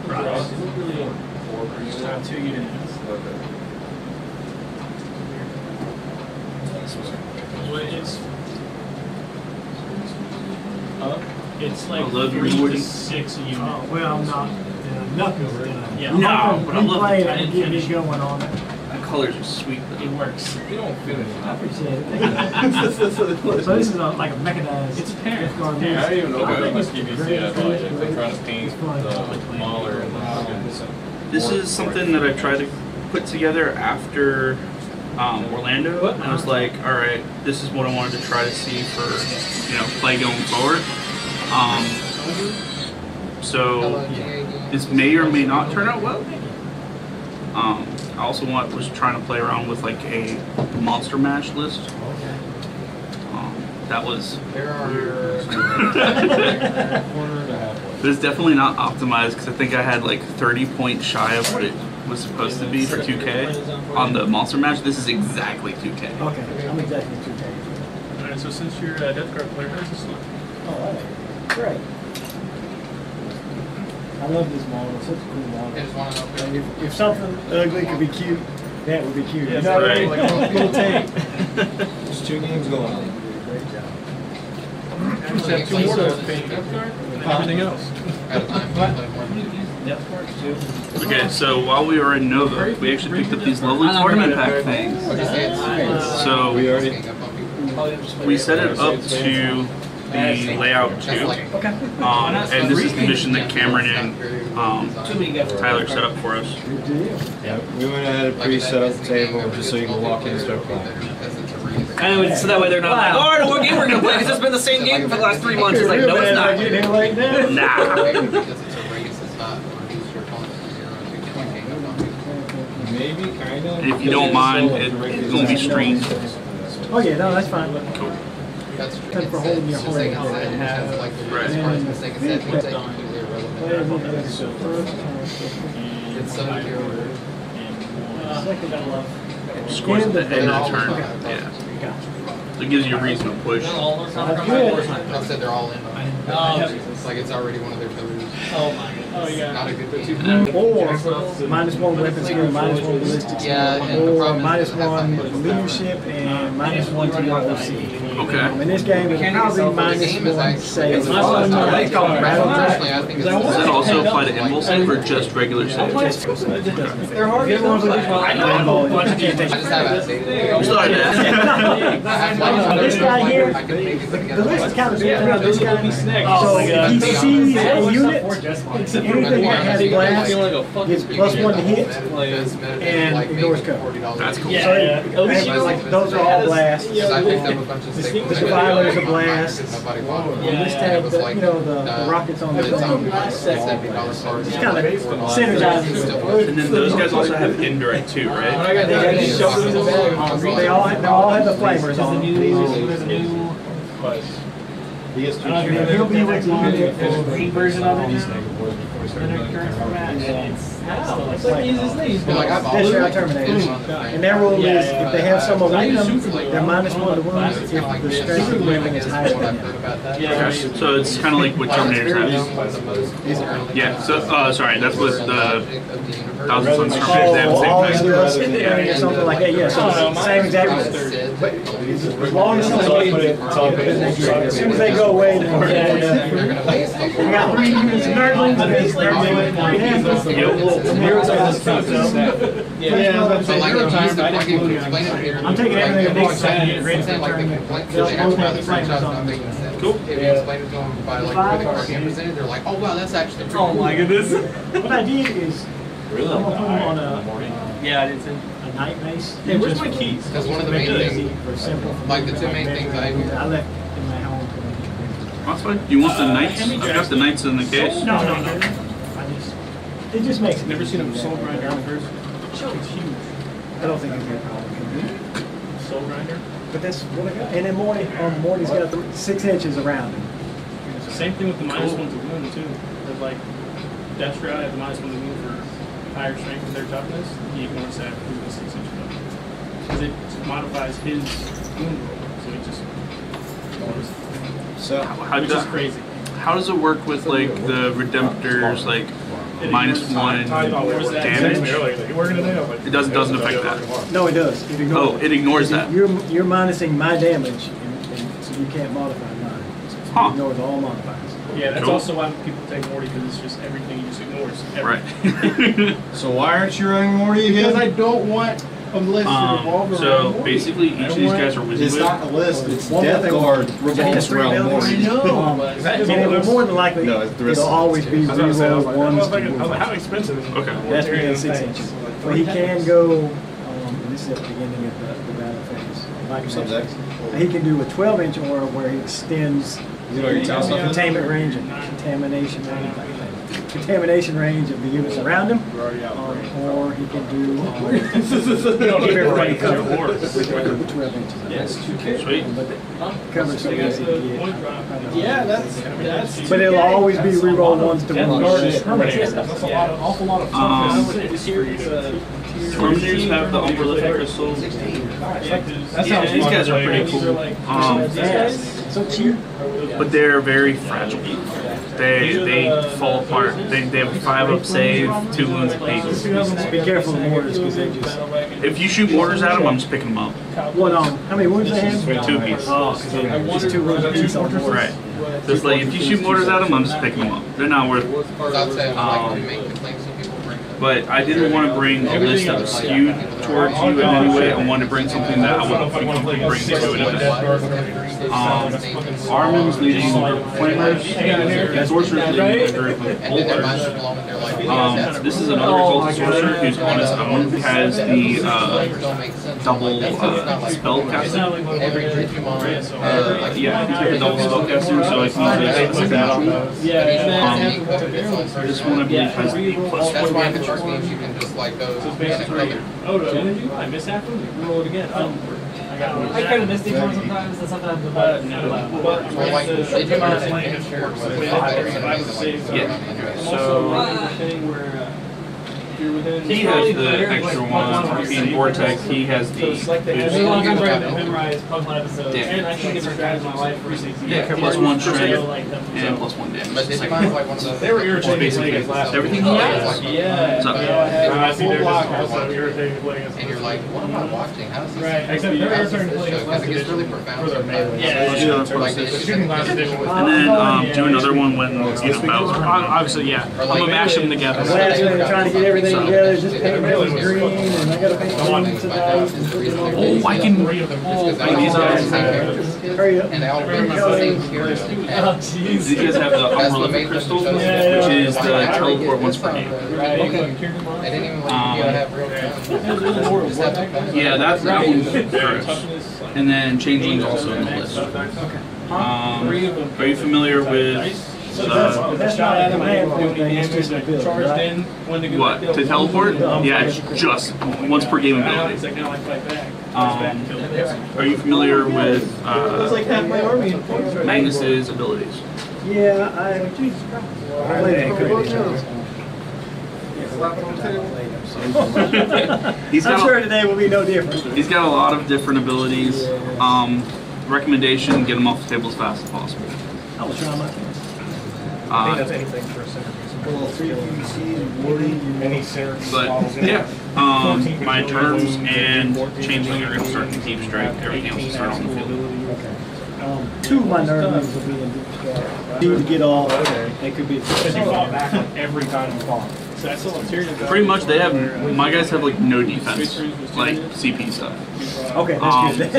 Price. Just 2 units. It's like 3 to 6 units. Oh, well, I'm not. Nothing's gonna. Yeah. No, but I love play it. it I and didn't get me finish. going on it. The colors are sweet It though. works. You don't finish. I appreciate it. So this is like a mechanized. It's apparent. gift card. I don't even know I think about my it's PVC great. project. I'm trying to paint It's fun. the Mahler and the fucking. This is something that I tried to put together after Orlando, and I was like, all right, this is what I wanted to try to see for play going forward. So this may or may not turn out well. I also was trying to play around with like a monster mash list. That was but it's definitely not optimized because I think I had like 30 points shy of what it was supposed to be for 2K on the monster mash. This is exactly 2K. Okay, I'm exactly 2K. Alright, so since you're a Death Guard player, how does this look? Oh, all right. Great. I love this model. It's such a cool model. And if something ugly could be cute, that would be cute. Yes, you know, right. like a little tank. There's 2 games going on. Great job. I just have 2 more to paint Death Guard and everything else. Death Guard too. Okay, so while we were in Nova, we actually picked up these lovely tournament pack things. So we set it up to the layout too. And this is the mission that Cameron and Tyler set up for us. Good deal. Yeah, we went ahead and pre-set up the table just so you can walk in and start playing. And so that way they're not like, oh, I don't know what game we're gonna play because it's been the same game for the last 3 months. It's like, no, it's not. Getting here late now. Nah. Maybe, kind of. If you don't mind, it's gonna be streamed. Oh yeah, no, that's fine. Cool. That's Except for holding your horn. Scores at the end of the turn. Yeah. So it gives you a reason to push. I said they're all in. It's like it's already one of their pillars. Oh, yeah. Not a good thing. Or -1 weapon skill, -1 ballistics, Yeah, and the or problem is -1 leadership and -1 to your OC. Okay. In this game, it's probably The game is -1 actually. save. Personally, I think it's. Does that also apply to Invul save or just regular save? They're hard to I know a whole bunch of games. I just have outdated. We still had that. This guy here, I can make it put the together. list is kind of big around this guy. Oh So my God. he sees a unit, anything that has blast gets +1 to hit and ignores cover. That's cool. Yeah. So like those are all blasts. Because I picked up a bunch of staples. The survivor is a blast. Nobody bought them. And this tag, the rockets on the thing. $70 cards. It's kind of synergizes. And then those guys also have indirect too, right? They all have the flamers on them. He gets 2 He'll be with you for the green version of it He's now. like, In their current format, and it's like They're like, I've That's your always Terminator. And their rule is if they have some momentum, they're -1 to wounds if the strength of the weapon is higher than that. Yeah. Okay. So it's kind of like what Terminators have. Yeah. So sorry, that's what the Thousand Suns Terminators have Oh, all the this same dust thing. or something like that, yeah, so it's the same exact. But as long as as soon as they go away, then we got 3 units of nerdlings and it's So like, if you use the plugin to explain it here. I'm taking everything that makes sense and get ready for Like the tournament. complaint, They'll the actual have the franchise flamers not on making them. sense. Cool. If you explain it to them by like where the card game presented, they're like, oh wow, that's actually pretty cool. goodness. What I did is, I'm gonna put them on Yeah, I did too. a night base. Hey, where's my keys? Because one of the Make main it things, easy for simple. like the 2 main things I hear. I left in my home. That's fine. Do you want the knights? I've got the knights in the case. No. It just makes it. Never seen a soul grinder on the first. It's huge. I don't think it'd be a problem. Soul grinder. But that's what I got. And then Morty's got 6 inches around him. Same thing with the -1 to wound too. With like Death Shroud have the -1 to wound for higher strength of their toughness. You can only have 6 inches up. Because it modifies his wound roll. So it just So, How which is crazy. how does it work with like the Redemptor's like -1 damage? It doesn't affect that. No, it does. It ignores Oh, it ignores that. You're minusing my damage, and so you can't modify mine. Huh. It ignores all modifiers. Yeah, that's Cool. also why people take Morty, because it's just everything he just ignores. Right. So why aren't you running Morty Because I again? don't want a list to revolve around So Morty. basically, each of these guys are wizard It's with. not a list. It's One Death thing- Guard revolves around I Morty. know. And it will more than likely, No, it's the rest it'll of it. always be reroll ones to move. How expensive is it? Okay. That's within 6 inches. But he can go, and this is at the beginning of the battle phase. Like I said, Subject. he can do a 12-inch aura where he extends You know your town stuff is? containment range and contamination range, contamination range of the units around him, or he can do keep everybody covered with 12 inches. Yes. Sweet. But it covers so easy to get. Yeah, that's. But it'll always be reroll ones to one. That's a lot of, awful lot of toughness. Terminators have the unprolific crystals. Yeah, these guys are pretty cool. So cute. But they're very fragile. They fall apart. They have a 5-up save, 2 wounds apiece. Be careful of mortars because they just. If you shoot mortars at them, I'm just picking them up. What how many wounds they have? 2 apiece. Oh, because just 2 wounds apiece on mortars. Right. So it's like if you shoot mortars at them, I'm just picking them up. They're not worth. But I didn't want to bring a list that was skewed towards you in any way. I wanted to bring something that I would bring to an event. Armin's leading a group of flamers, and Sorcerer's leading a group of bolters. This is another cult sorcerer who's on his own, who has the double spell casting. Yeah, he's got the double spell casting, so I can use that on those. This one I believe has the plus That's 4. why in the first games you can just like those. Oh, no, I missed that one? Roll it again. I kind of missed it sometimes, and sometimes no. Or like, they do not like So he has the extra one. Being Vortex, he has the boost. memorize Pokemon episodes. Yeah. And I can give a strategy in my life for Yeah, plus 1 strength and plus 1 damage. But Digimon is like one of those. They were irritating Basically, playing last everything he has. Yeah. So- I see they're just irritating playing And you're like, what am I watching? How is this? Right, except they're irritating playing Because it gets really profound. for their melee. Yeah. Like, they just Shooting last edition was And then do another one when battles are on. obviously, yeah. I'm gonna mash them together. Last minute trying to get everything together, just paint those green, and I gotta paint green tonight. and put them on. Oh, I can. These are Hurry up. and they all bring the same character. These guys have the unrelated crystals, which is the teleport once per game. They didn't even let you have real time. Yeah, that one's first. And then Changeling's also in the list. Are you familiar with That's not a command point thing, it's just a build, Charged right? in when to go what? back To teleport? Yeah, it's just once per game ability. It's like now I fight back. Are you familiar with like half my army in points right now. Magnus's abilities? Yeah, I played it He's I'm got sure today will be no different. He's got a lot of different abilities. Recommendation: get him off the table as fast as possible. I will try my best. anything for a center. But yeah, my terms and Changeling are going to start in Deep Strike. Everything else will start on the field. Two of my nerve moves will be in deep strike. Need to get off. They could be. Because you fought back like every time you fought. So that's still interior. Pretty much, they have my guys have like no defense, like CP stuff. Okay, that's good.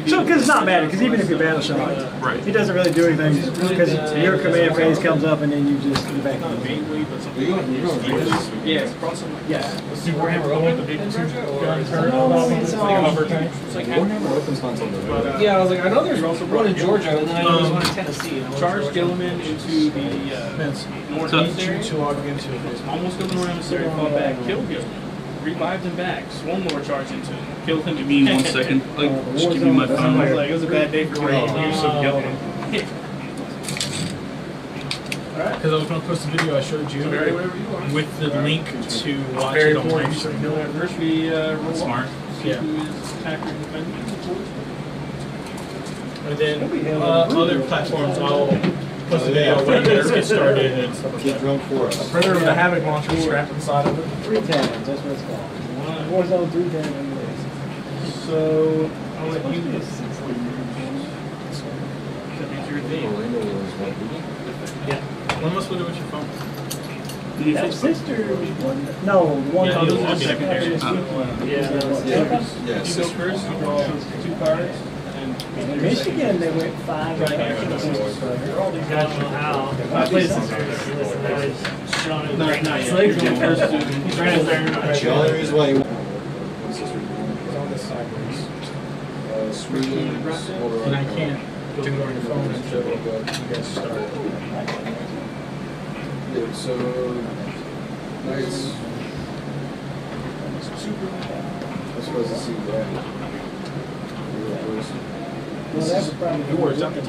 So, because it's not matter, because even if you're battle shocked, Right. it doesn't really do anything, because your command phase comes up and then you just get back. Yeah. Yeah. Let's do Warhammer. I want the big two guns turn on cover tank. Yeah, I was like, I know there's one in Georgia, and then I know there's one in Tennessee. Charge Gilliman into the northeast area. Almost killed the Royal Emissary, fought back, killed Gilliman. Revived him back, swung more charge into him, killed him. Give me 1 second. Like, just give me my I was phone. like, it was a bad day for me. Use of Gilliman. Because I was going to post a video I showed you with the link to watch Very it on my important. So, first we roll Smart. Yeah. Who is attacker and defender? And then other platforms I'll put post a video when this gets started and stuff like Get that. drunk for us. Printer with a Havoc launcher strapped inside of it. 310s, that's what it's called. Warzone 310 anyways. So I'll let you get Yeah. When was we do with your phone? That sister, no, one Yeah, of the those would be like a second hair. Yeah. You go first, you draw 2 cards, and In Michigan, they went 5 and All these guys know how. My place is listen, that is Sean is No, right now. not He's yet. like, You're the first to- he's right there. The only reason why you It's on this sideways. And I can't go on your phone until you guys start. So, nice. I'm supposed to see that. Well, that's probably Yours up to you.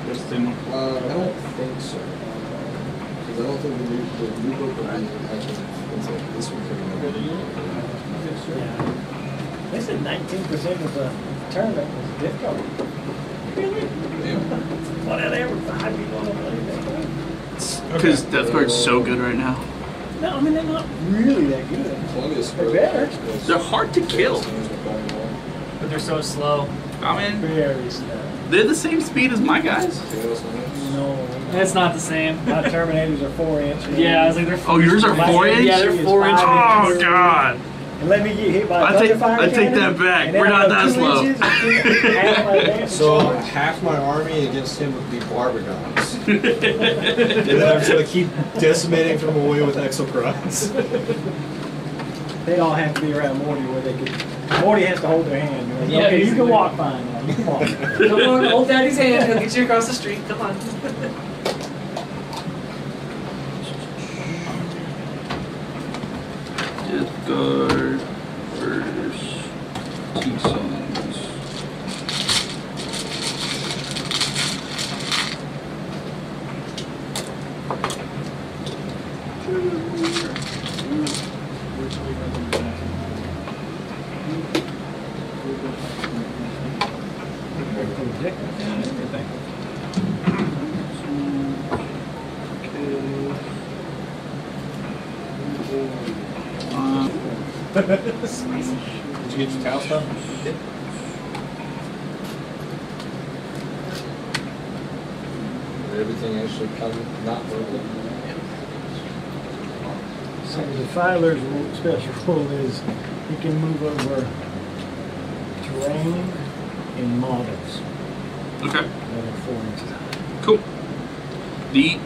Just didn't. I don't think so. Because I don't think the new book will be actually until this week. They said 19% of the tournament was difficult. Really? What are there 5 people on the play that game? Because Death Guard's so good right now. No, I mean, they're not really that good. They're better. They're hard to kill. But they're so slow. I mean, Very slow. they're the same speed as my guys. No. It's not the same. My Terminators are 4-inch. Yeah, I was like, they're Oh, yours are 4-inch? Yeah, they're 4-inch. Oh God! And let me get hit by a I take thunderfire that cannon, back. and then We're not I go that 2 slow. inches and half my advantage So charge. half my army against him would be Barbagons. And then I'm just gonna keep decimating from away with Exocrons. They'd all have to be around Morty where they could. Morty has to hold their hand. You're like, Yeah, okay, you basically. can walk fine now. You can walk. Come on, hold daddy's hand. He'll get you across the street. Come on. Death Guard versus T-Sons. Did you get your towel stuff? Everything actually come not broken. So the Filer's special rule is you can move over terrain and models Okay, that are 4 inches high. cool.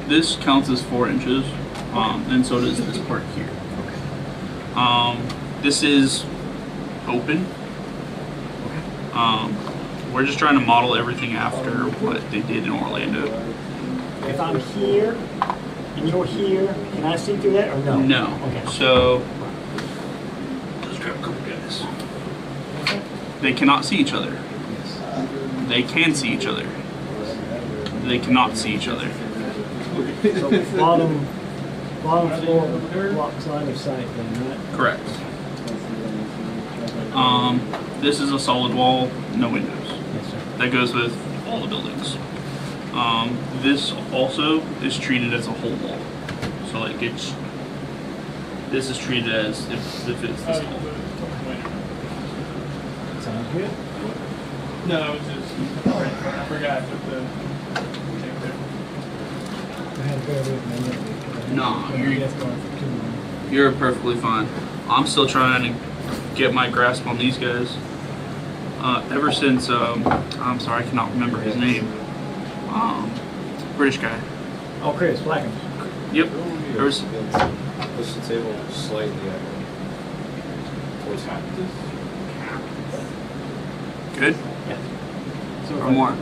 This counts as 4 inches, and so does this part here. This is open. We're just trying to model everything after what they did in Orlando. If I'm here and you're here, can I see through that or no? No. Okay. So let's grab a couple guys. They cannot see each other. They can see each other. They cannot see each other. So bottom floor blocks line of sight then, right? Correct. This is a solid wall, no windows. Yes, sir. That goes with all the buildings. This also is treated as a whole wall. So like this is treated as if it's this wall. Sounds good. no, I was just I forgot to put the thing there. I had to bear with me a little bit. No, you're- Death Guard for too long. You're perfectly fine. I'm still trying to get my grasp on these guys. Ever since I'm sorry, I cannot remember his name. British guy. Oh, Chris, Blackham. Yep. Ever s- Push the table slightly towards half. Good. Yeah. Or more.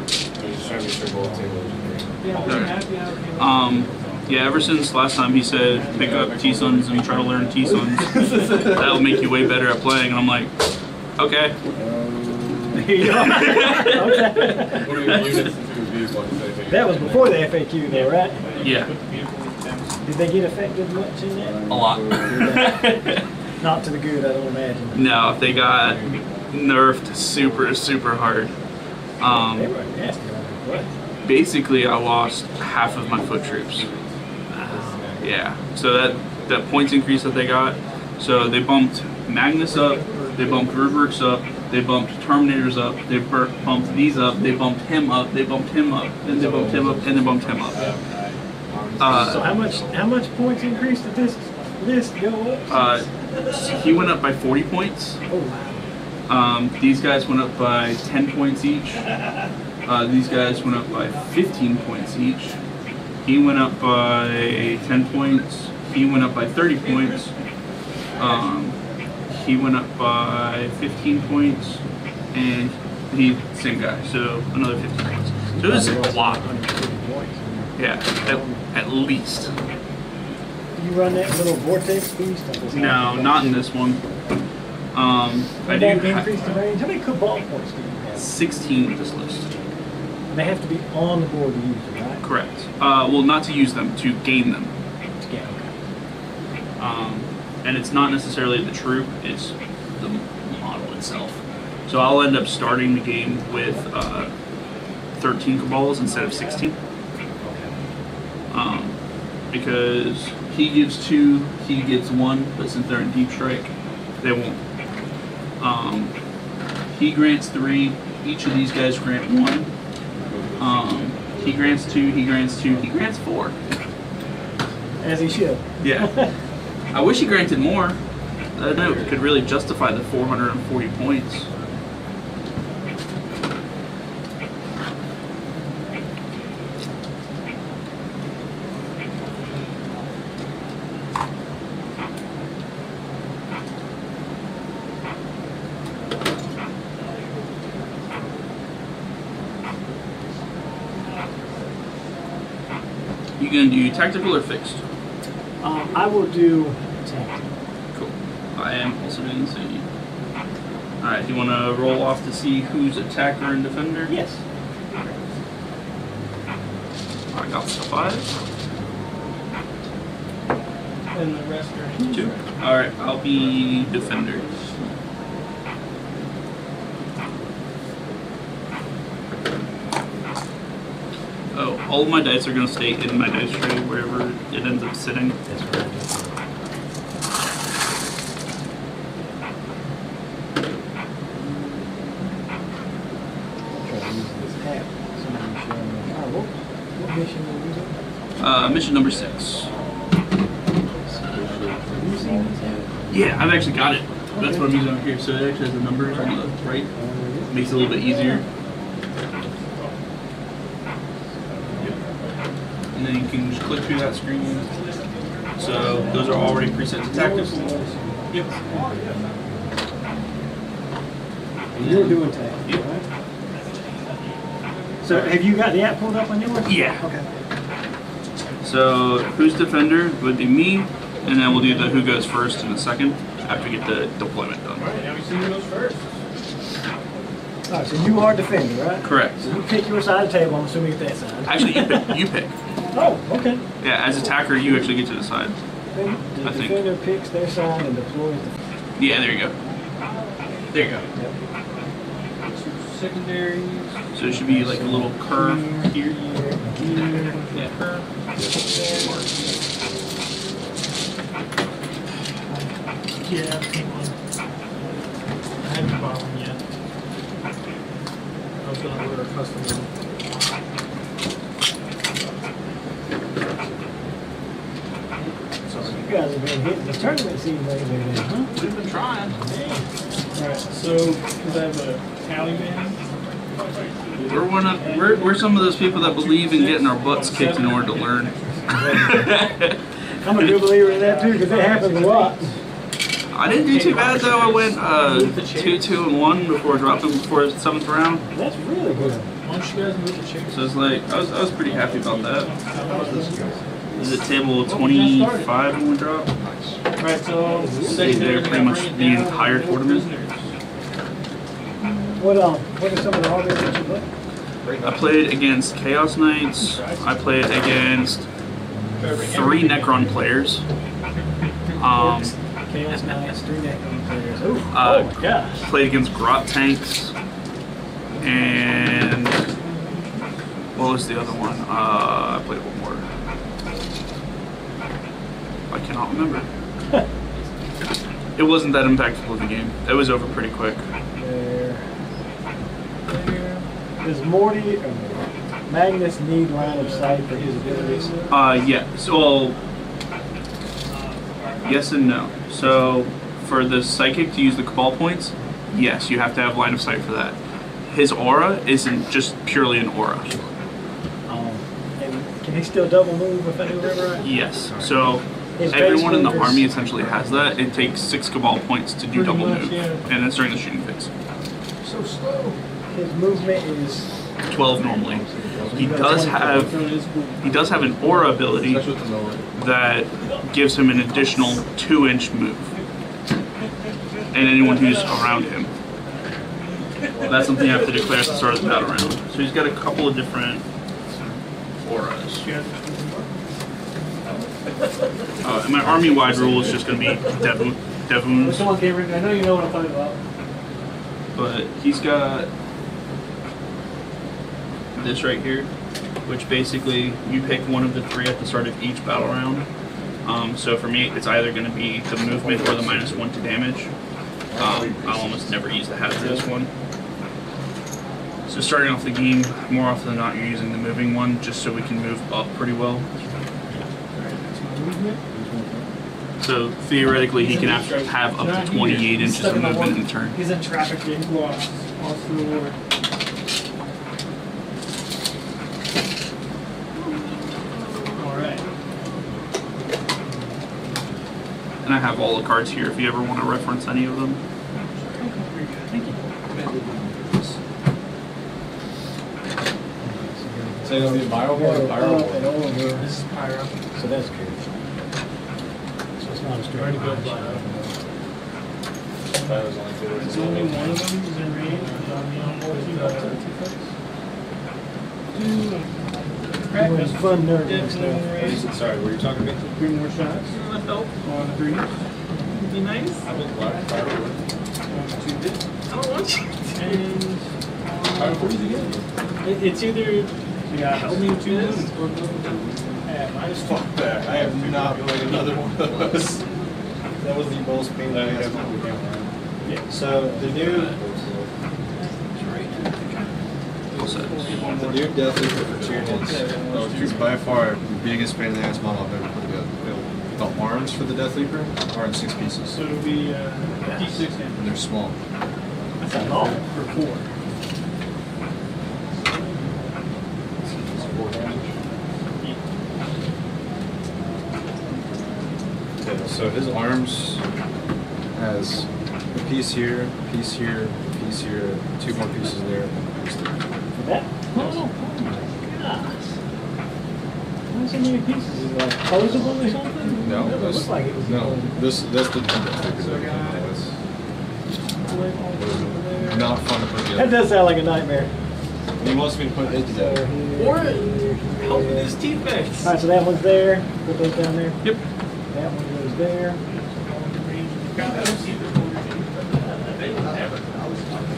Just trying to make sure both tables Yeah, ever since last time he said pick up T-Sons and try to learn T-Sons, that'll make you way better at playing. And I'm like, okay. There you go. Okay. That was before the FAQ though, right? Yeah, Did they get affected much in that? a lot. Not to the good, I don't imagine. No, they got nerfed super hard. Basically, I lost half of my foot troops. Yeah, so that points increase that they got. So they bumped Magnus up, they bumped Rubrics up, they bumped Terminators up, they bumped these up, they bumped him up, they bumped him up, then they bumped him up, and they bumped him up. So how much points increase did this list go up? He went up by 40 points. Oh wow. These guys went up by 10 points each. These guys went up by 15 points each. He went up by 10 points. He went up by 30 points. He went up by 15 points. And same guy, so another 15 points. So it was a lot. Yeah, at least. You run that little vortex beast? No, not in this one. I do increase the range. How many cabal points do you have? 16 with this list. They have to be on the board to use them, right? Correct. Well, not to use them, to gain them. Yeah, okay. And it's not necessarily the troop, it's the model itself. So I'll end up starting the game with 13 cabals instead of 16. Because he gives 2, he gets 1, but since they're in deep strike, they won't. He grants 3, each of these guys grant 1. He grants 2, he grants 2, he grants 4. As he should. Yeah. I wish he granted more. I know it could really justify the 440 points. You gonna do tactical or fixed? I will do tactical. Cool. I am also doing the same. Alright, do you want to roll off to see who's attacker and defender? Yes. I got the 5. And the rest are 2. Alright, I'll be defender. Oh, all of my dice are going to stay in my dice tray wherever it ends up sitting. That's right. What mission are you doing? Mission number 6. Yeah, I've actually got it. That's what I'm using over here. So it actually has the numbers on the right. Makes it a little bit easier. And then you can just click through that screen. So those are already preset to tactics. Yep. You're doing tactics, Yep. right? So have you got the app pulled up on yours? Yeah. Okay. So who's defender would be me, and then we'll do the who goes first in a second after we get the deployment done. Alright, now we see who goes first. All right, so you are defender, right? Correct. So you pick your side of the table. I'm assuming it's that side. Actually, you pick. Oh, okay. Yeah, as attacker, you actually get to decide. Then the I think. defender picks their side and deploys the. Yeah, there you go. There you go. Secondaries. So it should be like a little curve here. Yeah, curve. Yeah, hang on. I haven't bought one yet. I was gonna order a custom one. So you guys have been hitting the tournament season lately, then, huh? We've been trying. Alright, so, because I have a tally man. We're some of those people that believe in getting our butts kicked in order to learn. I'm a good believer in that too, because it happens a lot. I didn't do too bad though. I went 2-2-1 before dropping before the 7th round. That's really good. Why don't you guys move the chairs? So it's like I was pretty happy about that. Is it table 25 when we drop? Alright, so Stay there pretty much the entire tournament. What are some of the hardest that you play? I played against Chaos Knights. I played against 3 Necron players. Chaos Knights, 3 net players. Ooh, Uh, oh my gosh. Played against Grot Tanks. And what was the other one? I played one more. I cannot remember. It wasn't that impactful of a game. It was over pretty quick. There. Does Morty or Magnus need line of sight for his abilities? Yeah. So, yes and no. So, for the Psychic to use the Cabal points, yes, you have to have line of sight for that. His aura isn't just purely an aura. And can he still double move if I do remember right? Yes. So, His everyone in the base move is- army essentially has that. It takes 6 Cabal points to do Pretty double much, move. yeah. And it's during the shooting phase. So slow. His movement is 12 normally. He does have an aura ability that gives him an additional 2-inch move. And anyone who's around him. That's something you have to declare at the start of the battle round. So he's got a couple of different auras. And my army-wide rule is just going to be Devoons. Someone came in. I know you know what I'm talking about. But he's got this right here, which basically you pick one of the 3 at the start of each battle round. So for me, it's either going to be the movement or the -1 to damage. I'll almost never use the hazardous one. So starting off the game, more often than not, you're using the moving one just so we can move up pretty well. So theoretically, he can have up to 28 inches of movement in turn. He's in traffic getting lost. All through the war. Alright. And I have all the cards here if you ever want to reference any of them. Thank you. So it'll be Pyro or Pyro? This is Pyro. so that's good. So it's not a straight Already built line. Pyro. Pyro's only good. It's only one of them is in range. Doing fun nerd stuff. Sorry, were you talking to me? 3 more shots. On 3. Would be nice. I think Pyro would. I don't want you. And Pyro would again. it's either help me with 2 moons or minus 2. Fuck that. I have not played another one of those. That was the most painful ass one we came around. Yeah. So the new Death Leaper for Tyranids is by far the biggest pain in the ass model I've ever put together. The arms for the Death Leaper are in 6 pieces. So it'll be D6 damage. And they're small. That's a lot for 4. Okay, so his arms has a piece here, piece here, piece here, 2 more pieces there. For that? Oh my gosh. Why so many pieces? Is it like posable or something? No, It looked like it was. no. That's the not fun to put That together. does sound like a nightmare. He wants me to put it So together. here, Or here, help here. with his teeth mix. Alright, so that one's there. Put those down there. Yep. That one goes there.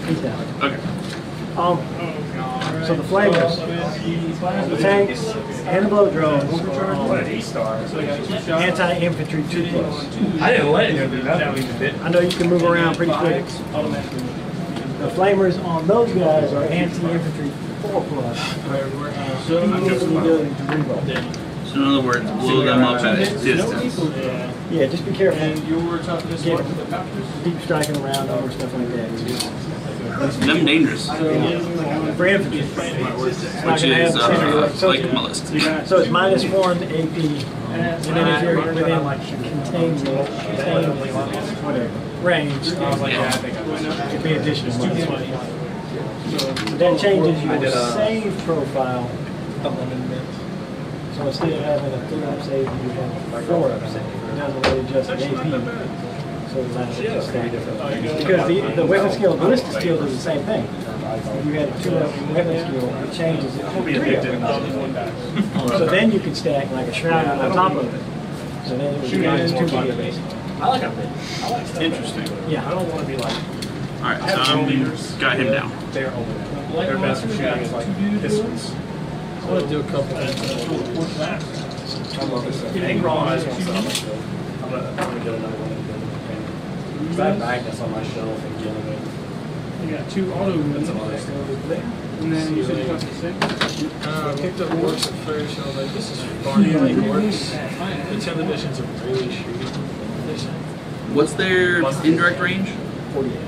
He's down. Okay. So the flamers, the tanks, and the blow drones are anti-infantry 2+. I didn't let him do nothing. I know you can move around pretty quick. The flamers on those guys are anti-infantry 4+. So you need the ability to reroll. So in other words, blow them up at a distance. Yeah, just be careful. And your toughness Get what with the captors? deep striking around or stuff like that. Them dangerous. For infantry, it's not Which gonna is have so, like my list. so it's -1 AP, and then if you're within contained whatever range, it'd be additional -1. That changes your save profile. So instead of having a 3-up save, you have a 4-up save. It doesn't really adjust the AP. So it allows it to stay different. Because the weapon skill, ballistic skill does the same thing. If you had a 2-up weapon skill, it changes it to 3-up. So then you could stack like a shroud on top of it. So then it would be -2 AP. I like how big. I like stuff. Interesting. Yeah. I don't want to be like. All right, I have drone leaders. got him down. They're over there. Their best for shooting is like pistols. I want to do a couple things. Anger all eyes wants stuff like that. I'm gonna get another one. Because I have Magnus on my shelf and dealing with. You got 2 auto moves there. And then you said you got 6. I picked up Works at first, so I was like, this is fun. Like Works. The 10th edition's a really shooty edition. What's their indirect range? 48.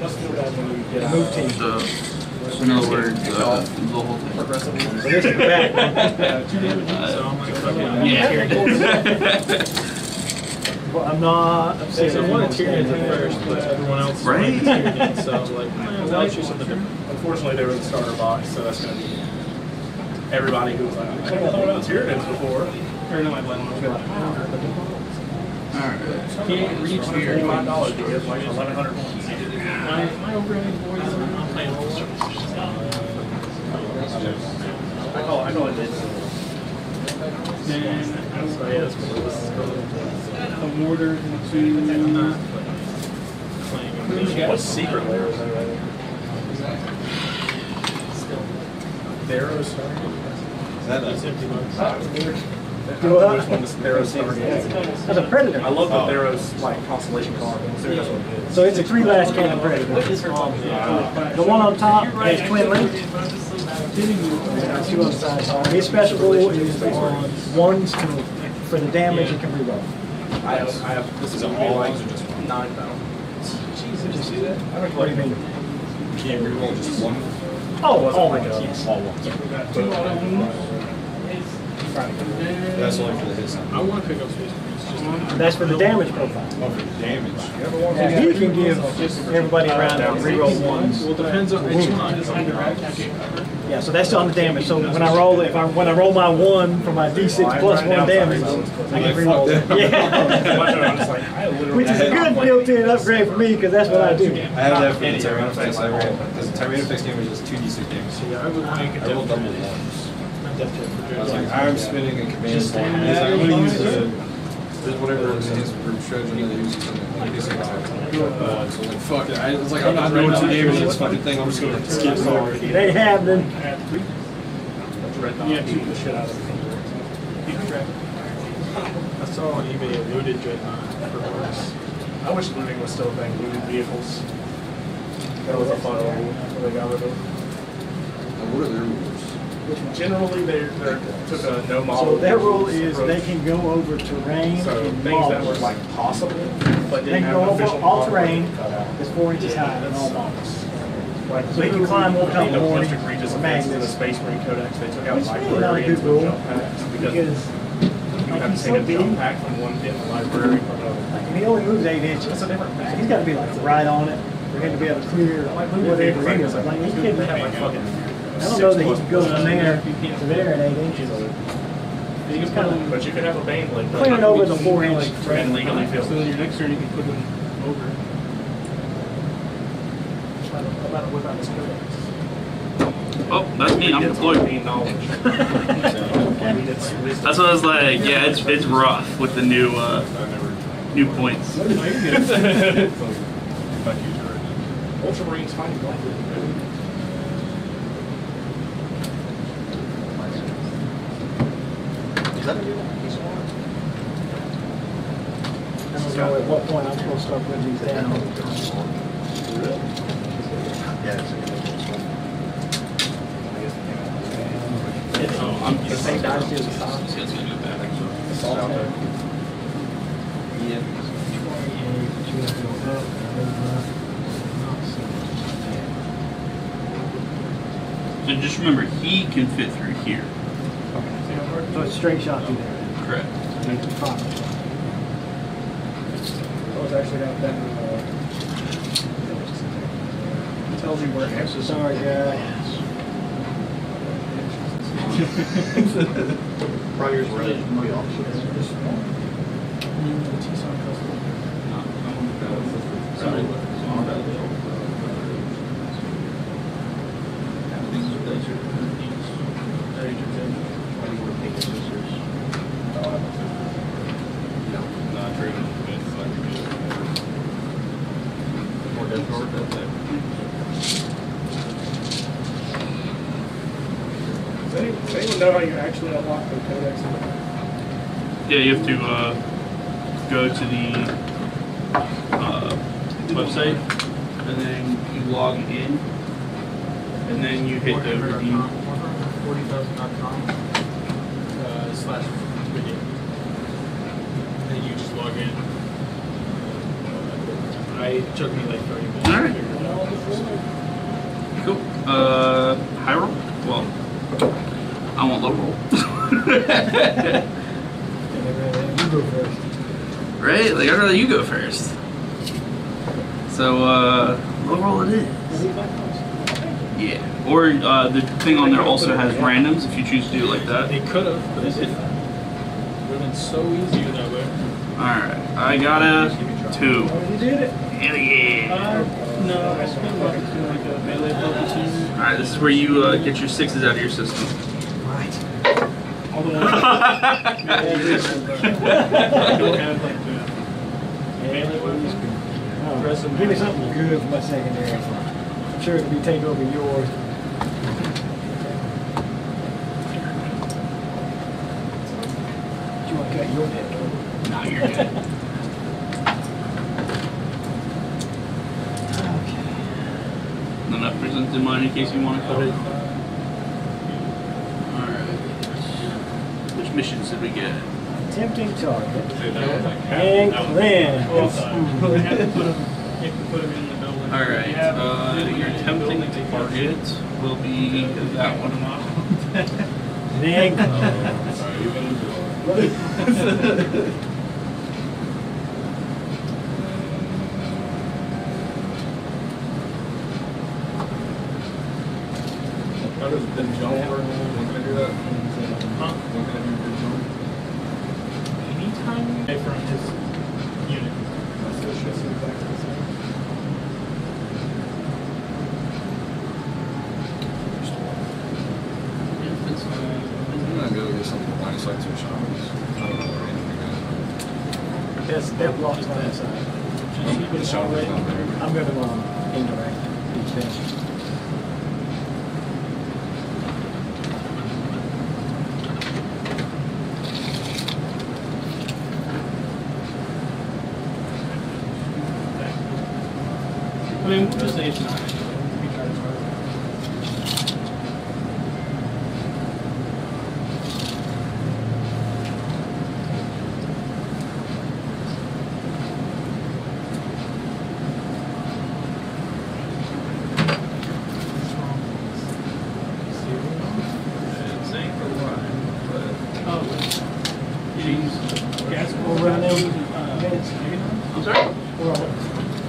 Must feel bad when you get Move out. team. So, in other words, the whole thing. Progressively. So this is the back one. So I'm like, fucking Yeah. Well, I'm not So upset. I wanted Tyrion at first, but everyone else Right? wanted Tyrion, so I was like, I'll choose something different. Unfortunately, they were in the starter box, so that's going to be everybody who was like, I never thought about Tyranids before. Or no, I blend them. Alright. Can't reach $25 here. to get like 1,100 points. My overrated boys are not playing whole lot. I call it this. Then So yeah, that's cool. This is cool. a mortar into. What's secret layer is that right there? Theros Stargate? Is that It's a, empty bucks. Do what? Which one is Theros Stargate? That's a predator. I love the Theros like constellation card. That's what it is. So it's a 3 last cannon predator. The one on top has twin links. There's 2 on the side. His special rule is on 1s for the damage it can reroll. I have this is all like 9,000. Jesus, see that? What do you mean? you can't reroll just one? Oh, all like ones, a yes. All ones. That's only for the hit side. I want to pick up Space Marines. Just That's for the damage profile. Oh, for the damage. Now, you can give everybody around reroll 1s. well, it depends on which one. Yeah, so that's on the damage. So when I roll, when I roll my 1 for my D6 plus 1 damage, I can reroll it. Yeah. Which is a good built-in upgrade for me because that's what I do. I have that for the Tyrannofex. I roll because the Tyrannofex damage is 2d6 damage. Yeah, I would like I roll double ones. I was like, I I'm spinning a command point. He's like, I'm gonna use whatever it is group strategy that uses something. So like, fuck it. I was like, I'm not doing 2 damage to this fucking thing. I'm just gonna skip forward. They have them. Yeah, keep the shit out of it. I saw on eBay a looted Dreadnought for Works. I wish looting was still a thing. Looted vehicles. That was a fun rule when they got rid of. What are their rules? Generally, they took a no model. So their rule is approach. they can go over terrain So and things that were models. like possible, but They didn't can have go an over official all model terrain cut out. that's 4 inches high and all models. Like, So he can climb without the most warning egregious or offense to the magnets. Space Marine Codex. They took out Which is really not a librarians good rule, with jump packs because because you would have to take a jump pack from one pit in the library from another. and he only moves 8 inches. That's a different So thing. he's got to be like right on it for him to be able to clear whatever anyway. Like he They can, have like fucking. I don't know that he can go from there to there in 8 inches. He's kind of But you could have a Bane blade. clearing over the 4 inch and terrain. legally feel. So then your next turn you can put them over. Oh, that's me. I'm deployed. That's what I was like. Yeah, it's rough with the new points. Ultramarines fighting black. I don't know at what point I'm supposed to start putting these down. I'm The same dice as the top. So just remember, he can fit through here. So it's straight shot through there. Correct. Fine. Oh, it's actually got that. It tells you where X is. Sorry, guy. Prior's red. Not true. Does anyone know how you actually unlock the codex? Yeah, you have to go to the website, and then you log in, and then you hit the redeem. 40,000.com/redeem. And you just log in. It took me like 30 minutes. All right. Cool. High roll? Well, I want low roll. You go first. Right? Like, I'd rather you go first. So, low roll it is. Yeah. Or the thing on there also has randoms if you choose to do it like that. They could have, but they didn't. It would have been so easier that way. Alright. I got a 2. You did it. Hell yeah. No, I spent like a melee focus. Alright, this is where you get your 6s out of your system. Right. All the ones that don't have like the melee weapons. Oh, give me something good for my secondary. I'm sure it'll be take over yours. You want to cut your neck? Nah, you're good. Enough presents in mind in case you want to cut it. Alright. Which missions did we get? Tempting target. Yeah. And cleanse. You have to put them in the building. Alright, your tempting target will be that one. Then How does the jump work? When can I do that? Huh? When can I do the jump? Anytime from his unit. I'm gonna go get something blind sight to a shot. I don't know where anything that's that blocks on that side. is. The shot was not there. I'm going to indirect each finish. I mean, we'll just say it's 9. It's ain't for one, but Oh, James, gas We'll run them. I'm sorry?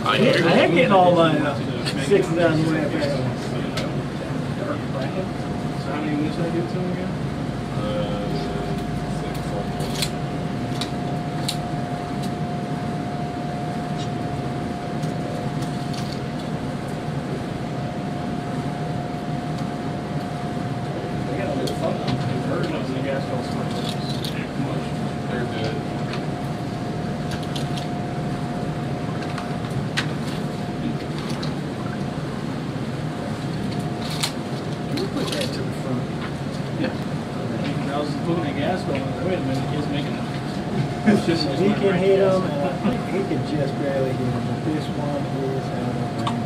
I am getting all my 6s out of the way. So how many moves did I give to him again? Version of the gas bill smart. They're good. We'll put that to the front. I was looking at gas bill and I was like, wait a minute, he's making It's just, we can hit them, and I think we can just barely hit them, but this one is out of range.